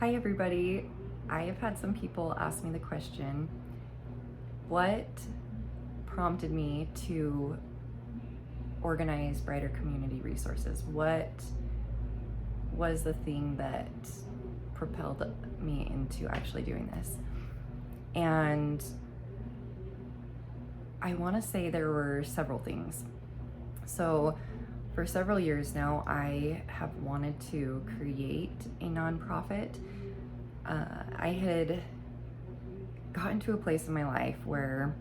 Hi everybody. I have had some people ask me the question, what prompted me to organize Brighter Community Resources? What was the thing that propelled me into actually doing this? And I want to say there were several things. So for several years now, I have wanted to create a nonprofit. I had gotten to a place in my life where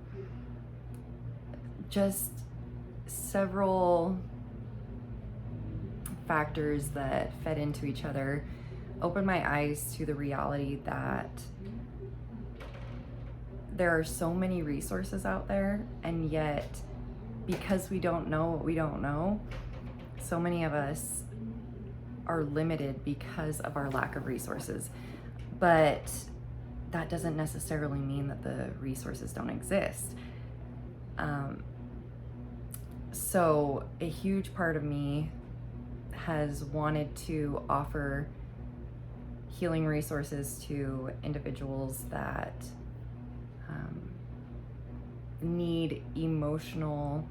just several factors that fed into each other opened my eyes to the reality that there are so many resources out there, and yet because we don't know what we don't know, so many of us are limited because of our lack of resources. But that doesn't necessarily mean that the resources don't exist. So a huge part of me has wanted to offer healing resources to individuals that need emotional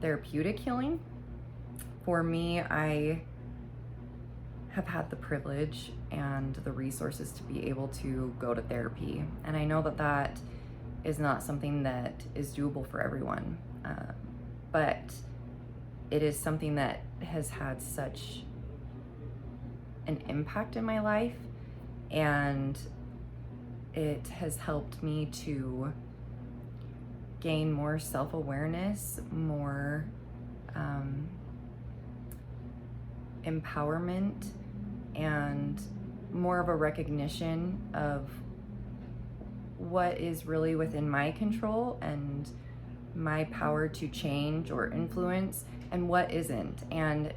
therapeutic healing. For me, I have had the privilege and the resources to be able to go to therapy. And I know that that is not something that is doable for everyone, but it is something that has had such an impact in my life, and it has helped me to gain more self-awareness, more empowerment, and more of a recognition of what is really within my control and my power to change or influence, and what isn't. And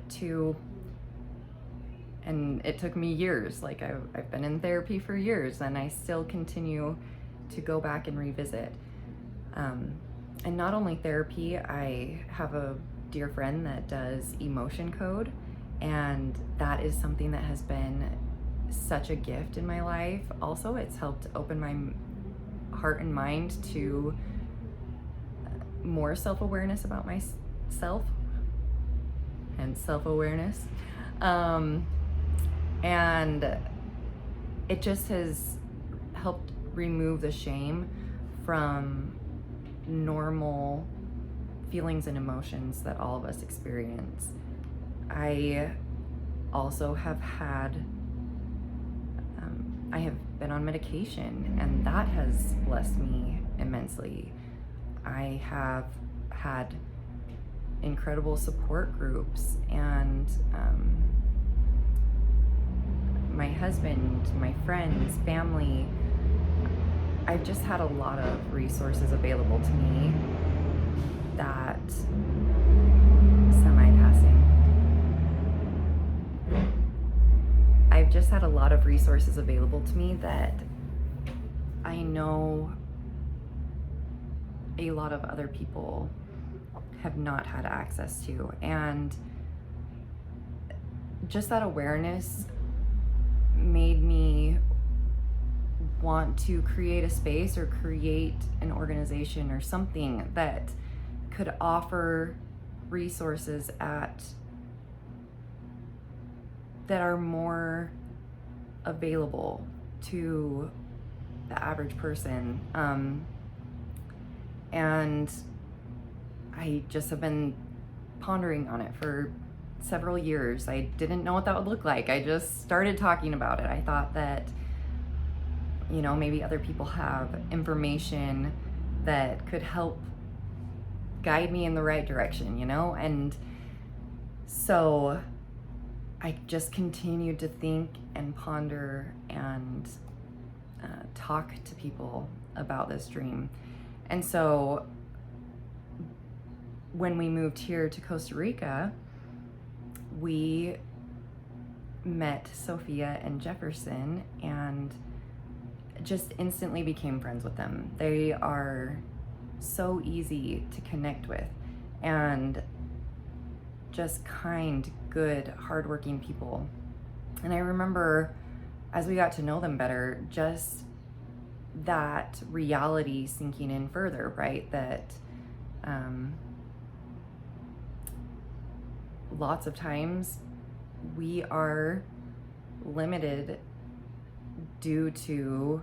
it took me years. Like I've been in therapy for years, and I still continue to go back and revisit. And not only therapy, I have a dear friend that does emotion code, and that is something that has been such a gift in my life. Also, it's helped open my heart and mind to more self-awareness about myself and self-awareness. And it just has helped remove the shame from normal feelings and emotions that all of us experience. I also have I have been on medication, and that has blessed me immensely. I have had incredible support groups, and my husband, my friends, family. I've just had a lot of resources available to me that I've just had a lot of resources available to me that I know a lot of other people have not had access to. And just that awareness made me want to create a space or create an organization or something that could offer resources that are more available to the average person. And I just have been pondering on it for several years. I didn't know what that would look like. I just started talking about it. I thought that, maybe other people have information that could help guide me in the right direction, And so I just continued to think and ponder and talk to people about this dream. And so when we moved here to Costa Rica, we met Sophia and Jefferson and just instantly became friends with them. They are so easy to connect with, and just kind, good, hardworking people. And I remember as we got to know them better, just that reality sinking in further, right? That lots of times we are limited due to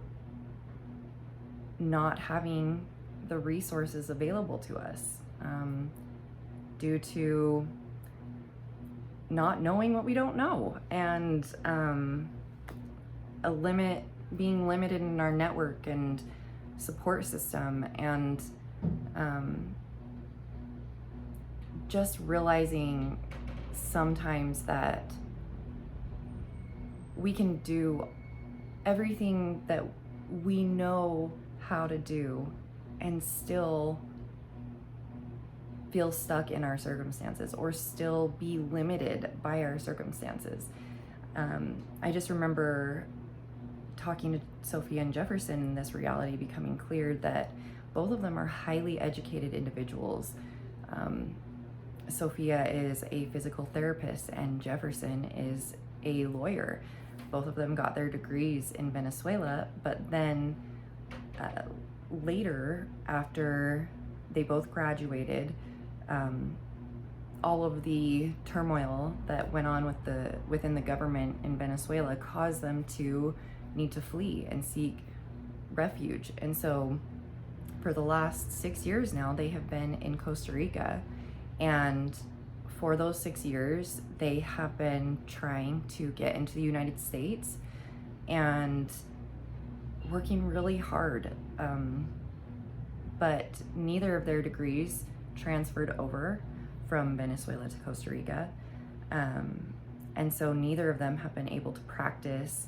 not having the resources available to us, due to not knowing what we don't know, and being limited in our network and support system, and just realizing sometimes that we can do everything that we know how to do and still feel stuck in our circumstances, or still be limited by our circumstances. I just remember talking to Sophia and Jefferson, and this reality becoming clear that both of them are highly educated individuals. Sophia is a physical therapist and Jefferson is a lawyer. Both of them got their degrees in Venezuela, but then later, after they both graduated, all of the turmoil that went on within the government in Venezuela caused them to need to flee and seek refuge. And so for the last 6 years now, they have been in Costa Rica. And for those 6 years, they have been trying to get into the United States and working really hard. But neither of their degrees transferred over from Venezuela to Costa Rica. And so neither of them have been able to practice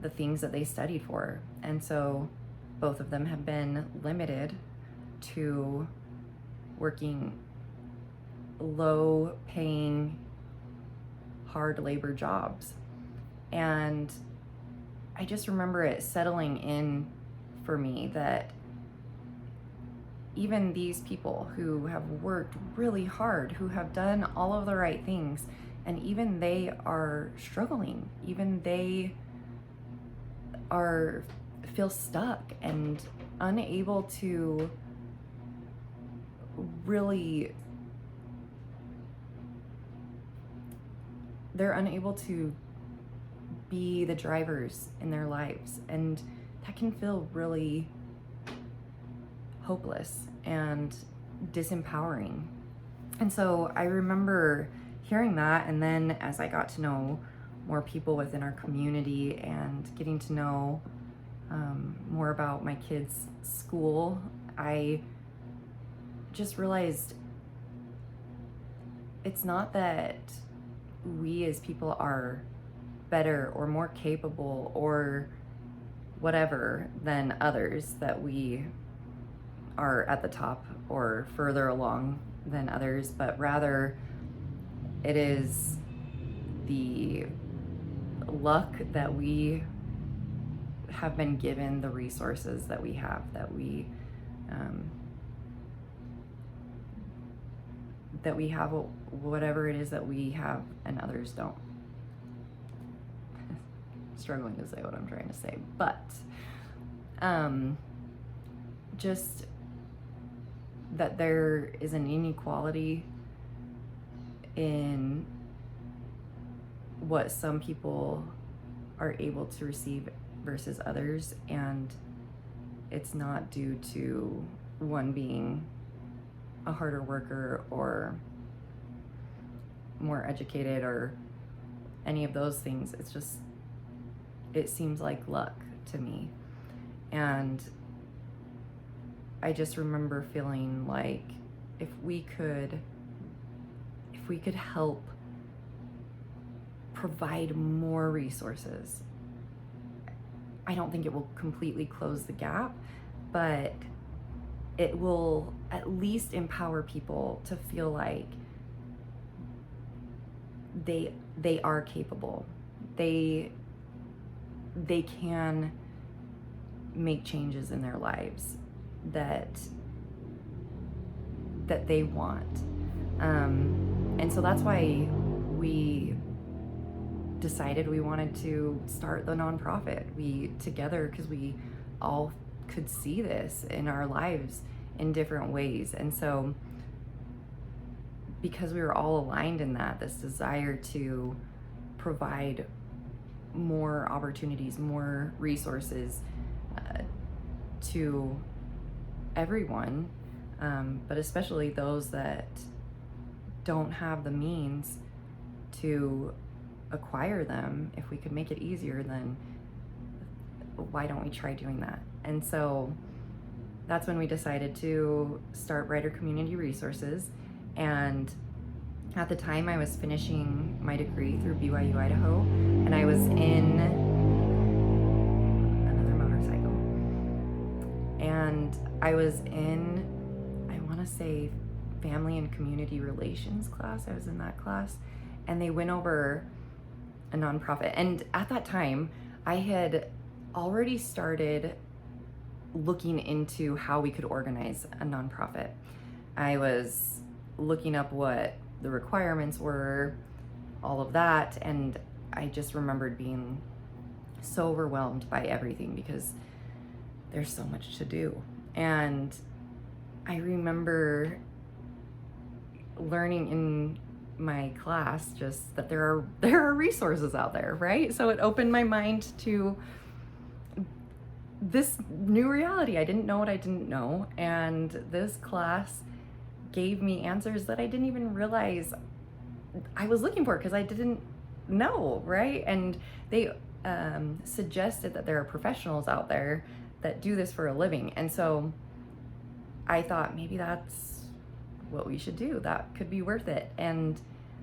the things that they studied for. And so both of them have been limited to working low paying, hard labor jobs. And I just remember it settling in for me that even these people who have worked really hard, who have done all of the right things, and even they are struggling, even they feel stuck and unable to really, they're unable to be the drivers in their lives, and that can feel really hopeless and disempowering. And so I remember hearing that, and then as I got to know more people within our community and getting to know more about my kids' school, I just realized it's not that we as people are better or more capable or whatever than others, that we are at the top or further along than others, but rather it is the luck that we have been given, the resources that we have, that we have whatever it is that we have and others don't. Struggling to say what I'm trying to say, but just that there is an inequality in what some people are able to receive versus others, and it's not due to one being a harder worker or more educated or any of those things. It's just, it seems like luck to me. And I just remember feeling like if we could help provide more resources, I don't think it will completely close the gap, but it will at least empower people to feel like they are capable. They can make changes in their lives that they want. And so that's why we decided we wanted to start the nonprofit. We together, because we all could see this in our lives in different ways. And so because we were all aligned in that, this desire to provide more opportunities, more resources to everyone, but especially those that don't have the means to acquire them. If we could make it easier, then why don't we try doing that? And so that's when we decided to start Brighter Community Resources. And at the time, I was finishing my degree through BYU Idaho, and I was in another motorcycle. And I was in, I want to say, family and community relations class. I was in that class, and they went over a nonprofit. And at that time, I had already started looking into how we could organize a nonprofit. I was looking up what the requirements were, all of that, and I just remembered being so overwhelmed by everything because there's so much to do. And I remember learning in my class just that there are resources out there, right? So it opened my mind to this new reality. I didn't know what I didn't know, and this class gave me answers that I didn't even realize I was looking for because I didn't know, right? And they suggested that there are professionals out there that do this for a living. And so I thought maybe that's what we should do. That could be worth it. And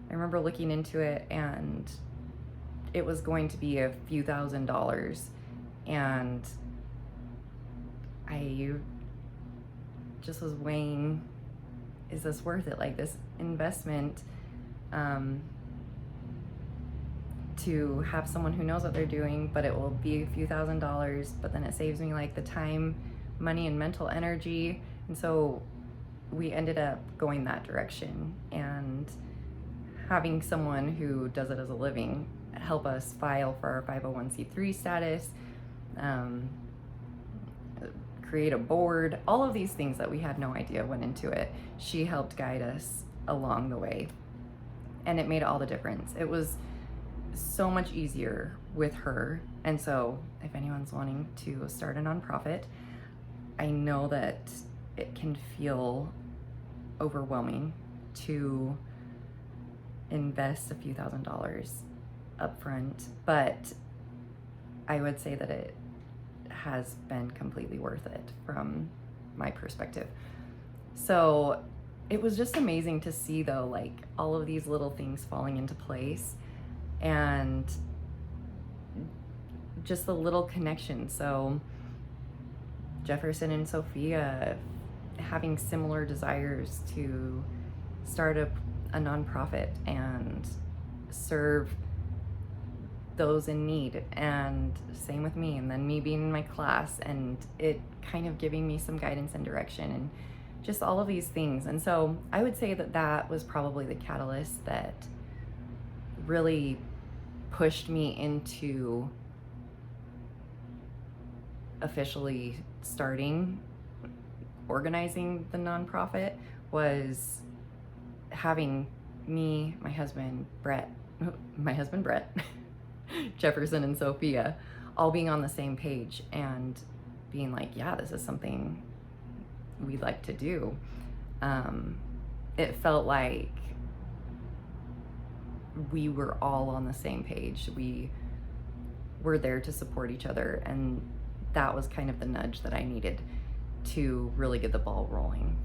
I remember looking into it, and it was going to be a few $1,000s. And I just was weighing, is this worth it? Like, this investment to have someone who knows what they're doing, but it will be a few $1,000s, but then it saves me like the time, money, and mental energy. And so we ended up going that direction and having someone who does it as a living help us file for our 501c3 status, create a board, all of these things that we had no idea went into it. She helped guide us along the way, and it made all the difference. It was so much easier with her. And so if anyone's wanting to start a nonprofit, I know that it can feel overwhelming to invest a few $1,000s up front, but I would say that it has been completely worth it from my perspective. So it was just amazing to see, though, like all of these little things falling into place and just the little connections. So Jefferson and Sophia having similar desires to start a nonprofit and serve those in need, and same with me, and then me being in my class and it kind of giving me some guidance and direction and just all of these things. And so I would say that that was probably the catalyst that really pushed me into officially starting organizing the nonprofit, was having me, my husband Brett, Jefferson and Sophia all being on the same page and being like, yeah, this is something we'd like to do. It felt like we were all on the same page. We were there to support each other, and that was kind of the nudge that I needed to really get the ball rolling.